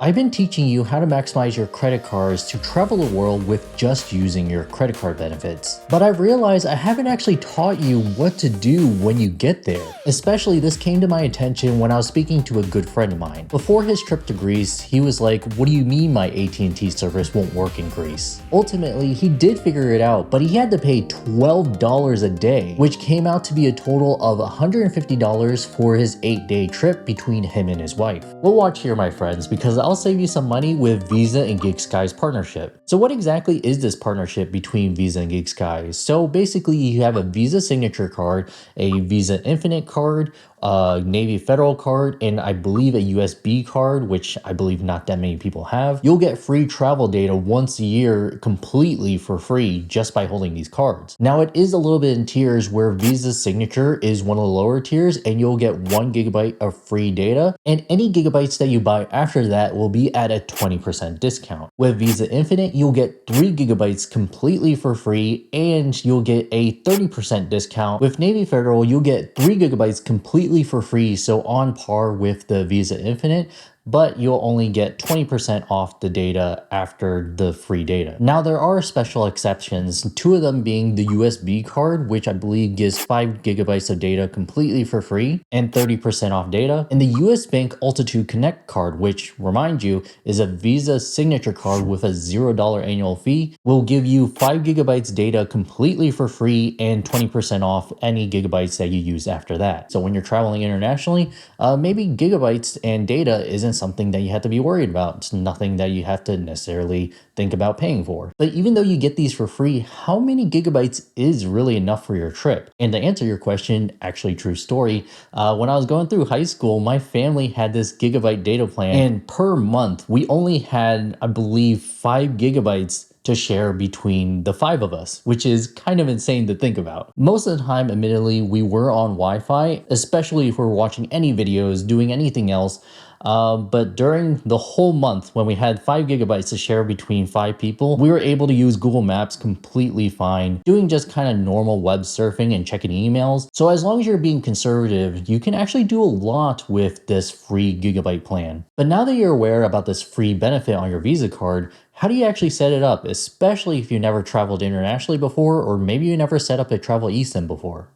I've been teaching you how to maximize your credit cards to travel the world with just using your credit card benefits. But I've realized I haven't actually taught you what to do when you get there. Especially this came to my attention when I was speaking to a good friend of mine. Before his trip to Greece, he was like, "What do you mean my AT&T service won't work in Greece?" Ultimately, he did figure it out, but he had to pay $12 a day, which came out to be a total of $150 for his 8-day trip between him and his wife. We'll watch here, my friends, because I'll save you some money with Visa and GigSky's partnership. So what exactly is this partnership between Visa and GigSky? So basically you have a Visa signature card, a Visa Infinite card, a Navy Federal card, and I believe a USB card, which I believe not that many people have. You'll get free travel data once a year completely for free just by holding these cards. Now it is a little bit in tiers where Visa's signature is one of the lower tiers and you'll get 1 gigabyte of free data, and any gigabytes that you buy after that will be at a 20% discount. With Visa Infinite, you'll get 3 gigabytes completely for free and you'll get a 30% discount. With Navy Federal, you'll get 3 gigabytes completely for free, so on par with the Visa Infinite, but you'll only get 20% off the data after the free data. Now there are special exceptions, 2 of them being the USB card, which I believe gives 5 gigabytes of data completely for free and 30% off data, and the US Bank Altitude Connect card, which, remind you, is a Visa signature card with a $0 annual fee, will give you 5 gigabytes data completely for free and 20% off any gigabytes that you use after that. So when you're traveling internationally, maybe gigabytes and data isn't something that you have to be worried about. It's nothing that you have to necessarily think about paying for. But even though you get these for free, how many gigabytes is really enough for your trip? And to answer your question, actually true story, when I was going through high school, my family had this gigabyte data plan, and per month we only had, I believe, 5 gigabytes to share between the 5 of us, which is kind of insane to think about. Most of the time, admittedly, we were on Wi-Fi, especially if we're watching any videos, doing anything else. But during the whole month, when we had 5 gigabytes to share between 5 people, we were able to use Google Maps completely fine, doing just kind of normal web surfing and checking emails. So as long as you're being conservative, you can actually do a lot with this free gigabyte plan. But now that you're aware about this free benefit on your Visa card, how do you actually set it up, especially if you never traveled internationally before, or maybe you never set up a travel eSIM before?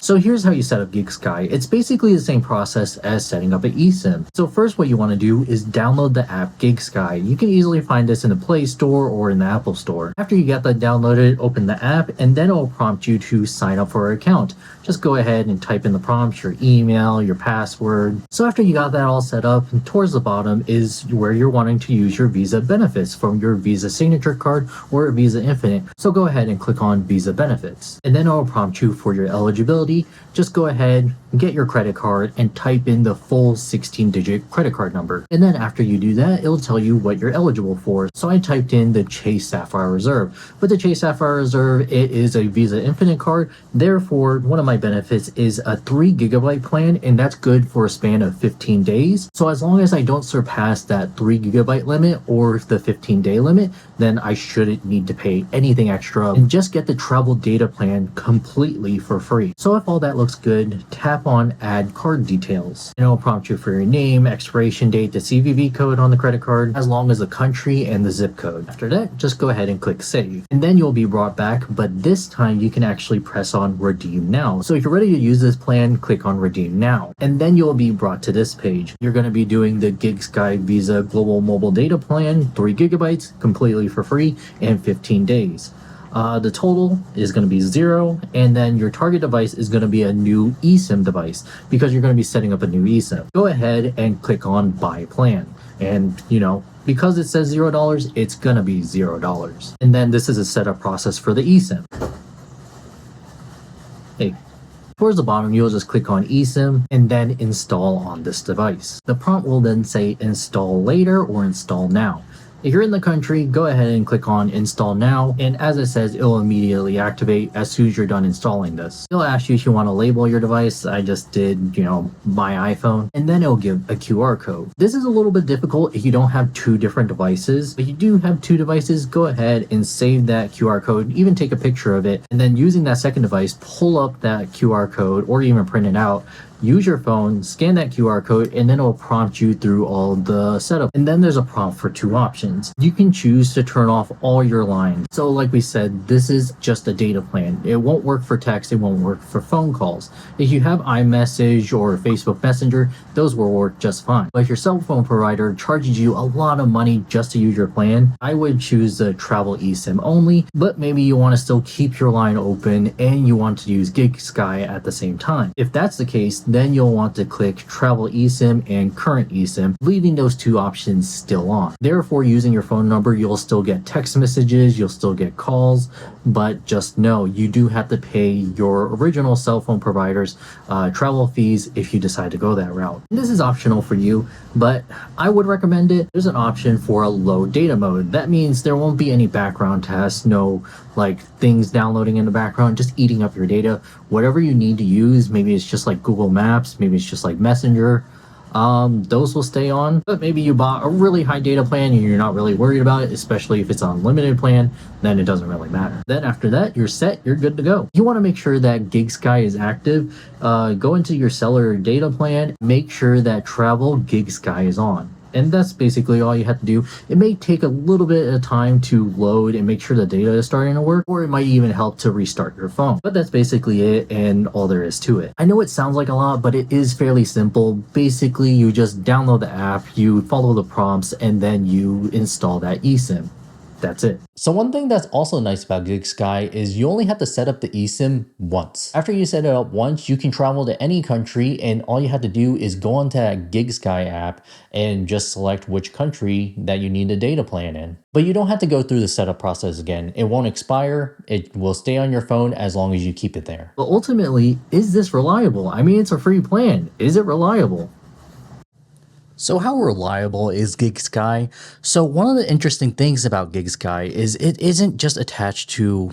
So here's how you set up GigSky. It's basically the same process as setting up an eSIM. So first what you want to do is download the app GigSky. You can easily find this in the Play Store or in the Apple Store. After you get that downloaded, open the app and then it will prompt you to sign up for an account. Just go ahead and type in the prompt, your email, your password. So after you got that all set up, towards the bottom is where you're wanting to use your Visa benefits from your Visa signature card or Visa Infinite. So go ahead and click on Visa benefits. And then it will prompt you for your eligibility. Just go ahead and get your credit card and type in the full 16-digit credit card number. And then after you do that, it'll tell you what you're eligible for. So I typed in the Chase Sapphire Reserve. But the Chase Sapphire Reserve, it is a Visa Infinite card. Therefore, one of my benefits is a 3 gigabyte plan, and that's good for a span of 15 days. So as long as I don't surpass that 3 gigabyte limit or the 15-day limit, then I shouldn't need to pay anything extra and just get the travel data plan completely for free. So if all that looks good, tap on add card details and it'll prompt you for your name, expiration date, the CVV code on the credit card, as long as the country and the zip code. After that, just go ahead and click save. And then you'll be brought back, but this time you can actually press on redeem now. So if you're ready to use this plan, click on redeem now. And then you'll be brought to this page. You're going to be doing the GigSky Visa Global Mobile Data Plan, 3 gigabytes, completely for free, and 15 days. The total is going to be 0, and then your target device is going to be a new eSIM device because you're going to be setting up a new eSIM. Go ahead and click on buy plan. And, because it says $0, it's going to be $0. And then this is a setup process for the eSIM. Towards the bottom, you'll just click on eSIM and then install on this device. The prompt will then say install later or install now. If you're in the country, go ahead and click on install now, and as it says, it'll immediately activate as soon as you're done installing this. It'll ask you if you want to label your device. I just did, my iPhone, and then it'll give a QR code. This is a little bit difficult if you don't have 2 different devices. If you do have 2 devices, go ahead and save that QR code, even take a picture of it, and then using that second device, pull up that QR code or even print it out use your phone, scan that QR code, and then it will prompt you through all the setup. And then there's a prompt for 2 options. You can choose to turn off all your lines. So like we said, this is just a data plan. It won't work for text, it won't work for phone calls. If you have iMessage or Facebook Messenger, those will work just fine. But if your cell phone provider charges you a lot of money just to use your plan, I would choose the travel eSIM only, but maybe you want to still keep your line open and you want to use GigSky at the same time. If that's the case, then you'll want to click travel eSIM and current eSIM, leaving those 2 options still on. Therefore, using your phone number, you'll still get text messages, you'll still get calls, but just know you do have to pay your original cell phone provider's travel fees if you decide to go that route. And this is optional for you, but I would recommend it. There's an option for a low data mode. That means there won't be any background tasks, no like things downloading in the background, just eating up your data. Whatever you need to use, maybe it's just like Google Maps, maybe it's just like Messenger, those will stay on. But maybe you bought a really high data plan and you're not really worried about it, especially if it's an unlimited plan, then it doesn't really matter. Then after that, you're set, you're good to go. You want to make sure that GigSky is active. Go into your cellular data plan, make sure that travel GigSky is on. And that's basically all you have to do. It may take a little bit of time to load and make sure the data is starting to work, or it might even help to restart your phone. But that's basically it and all there is to it. I know it sounds like a lot, but it is fairly simple. Basically, you just download the app, you follow the prompts, and then you install that eSIM. That's it. So one thing that's also nice about GigSky is you only have to set up the eSIM once. After you set it up once, you can travel to any country and all you have to do is go onto that GigSky app and just select which country that you need a data plan in. But you don't have to go through the setup process again. It won't expire. It will stay on your phone as long as you keep it there. But ultimately, is this reliable? I mean, it's a free plan. Is it reliable? So how reliable is GigSky? So one of the interesting things about GigSky is it isn't just attached to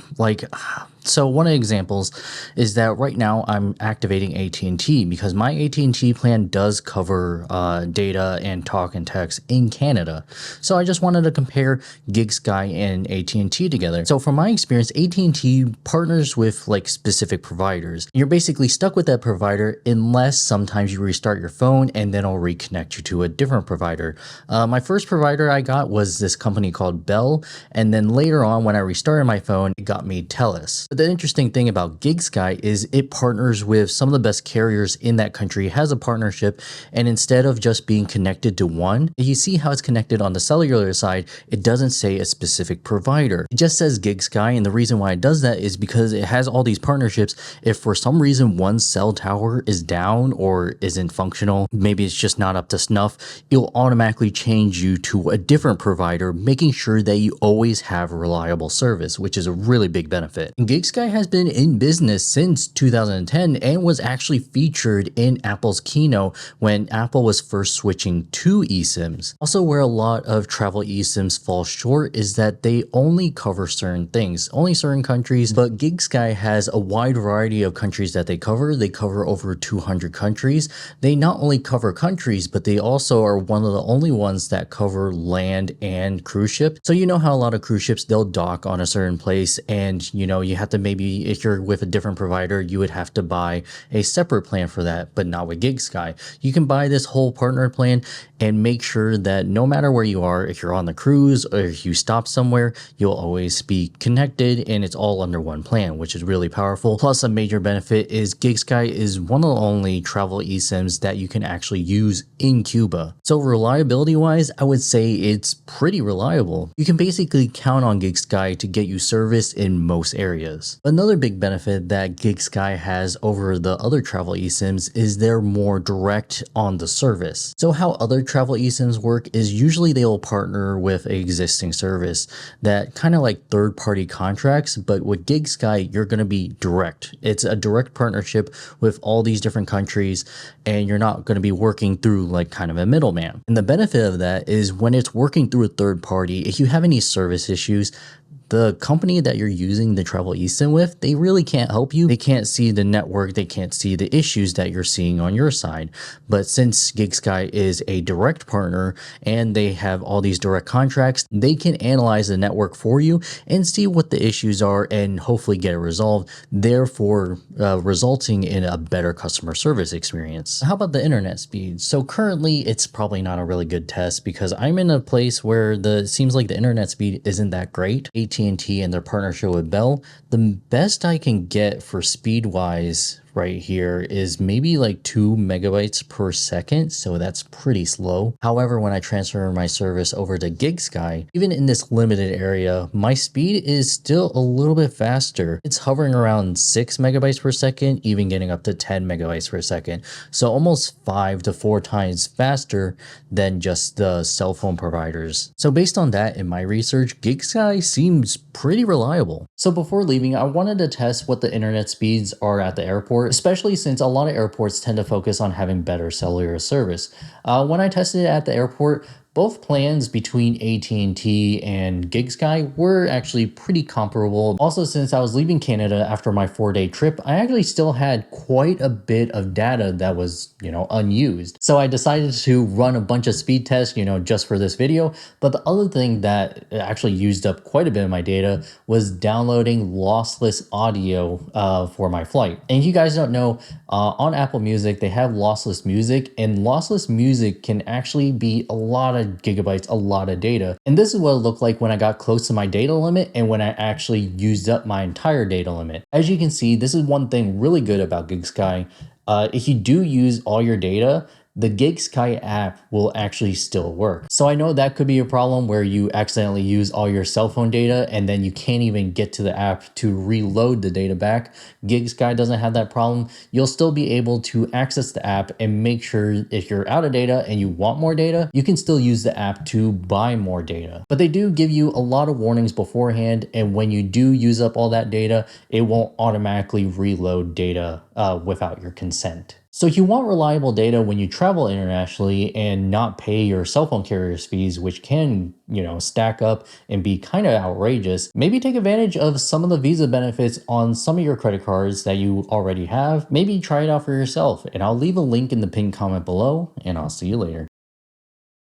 so one of the examples is that right now I'm activating AT&T because my AT&T plan does cover data and talk and text in Canada. So I just wanted to compare GigSky and AT&T together. So from my experience, AT&T partners with like specific providers. You're basically stuck with that provider unless sometimes you restart your phone and then it'll reconnect you to a different provider. My first provider I got was this company called Bell, and then later on when I restarted my phone, it got me TELUS. But the interesting thing about GigSky is it partners with some of the best carriers in that country, has a partnership, and instead of just being connected to one, you see how it's connected on the cellular side, it doesn't say a specific provider. It just says GigSky, and the reason why it does that is because it has all these partnerships. If for some reason one cell tower is down or isn't functional, maybe it's just not up to snuff, it'll automatically change you to a different provider, making sure that you always have reliable service, which is a really big benefit. And GigSky has been in business since 2010 and was actually featured in Apple's keynote when Apple was first switching to eSIMs. Also, where a lot of travel eSIMs fall short is that they only cover certain things, only certain countries, but GigSky has a wide variety of countries that they cover. They cover over 200 countries. They not only cover countries, but they also are one of the only ones that cover land and cruise ships. So you know how a lot of cruise ships, they'll dock on a certain place and you have to maybe, if you're with a different provider, you would have to buy a separate plan for that, but not with GigSky. You can buy this whole partner plan and make sure that no matter where you are, if you're on the cruise or if you stop somewhere, you'll always be connected and it's all under one plan, which is really powerful. Plus a major benefit is GigSky is one of the only travel eSIMs that you can actually use in Cuba. So reliability wise, I would say it's pretty reliable. You can basically count on GigSky to get you service in most areas. Another big benefit that GigSky has over the other travel eSIMs is they're more direct on the service. So how other travel eSIMs work is usually they will partner with an existing service that kind of like third-party contracts, but with GigSky, you're going to be direct. It's a direct partnership with all these different countries and you're not going to be working through like kind of a middleman. And the benefit of that is when it's working through a third party, if you have any service issues, the company that you're using the travel eSIM with, they really can't help you. They can't see the network, they can't see the issues that you're seeing on your side. But since GigSky is a direct partner and they have all these direct contracts, they can analyze the network for you and see what the issues are and hopefully get it resolved, therefore resulting in a better customer service experience. How about the internet speed? So currently it's probably not a really good test because I'm in a place where it seems like the internet speed isn't that great. AT&T and their partnership with Bell, the best I can get for speed wise right here is maybe like 2 megabytes per second, so that's pretty slow. However, when I transfer my service over to GigSky, even in this limited area, my speed is still a little bit faster. It's hovering around 6 megabytes per second, even getting up to 10 megabytes per second. So almost 5 to 4 times faster than just the cell phone providers. So based on that, in my research, GigSky seems pretty reliable. So before leaving, I wanted to test what the internet speeds are at the airport, especially since a lot of airports tend to focus on having better cellular service. When I tested it at the airport, both plans between AT&T and GigSky were actually pretty comparable. Also, since I was leaving Canada after my 4-day trip, I actually still had quite a bit of data that was, unused. So I decided to run a bunch of speed tests, just for this video. But the other thing that actually used up quite a bit of my data was downloading lossless audio for my flight. And if you guys don't know, on Apple Music, they have lossless music, and lossless music can actually be a lot of gigabytes, a lot of data. And this is what it looked like when I got close to my data limit and when I actually used up my entire data limit. As you can see, this is one thing really good about GigSky. If you do use all your data, the GigSky app will actually still work. So I know that could be a problem where you accidentally use all your cell phone data and then you can't even get to the app to reload the data back. GigSky doesn't have that problem. You'll still be able to access the app and make sure if you're out of data and you want more data, you can still use the app to buy more data. But they do give you a lot of warnings beforehand, and when you do use up all that data, it won't automatically reload data without your consent. So if you want reliable data when you travel internationally and not pay your cell phone carrier's fees, which can, stack up and be kind of outrageous, maybe take advantage of some of the Visa benefits on some of your credit cards that you already have. Maybe try it out for yourself, and I'll leave a link in the pinned comment below, and I'll see you later.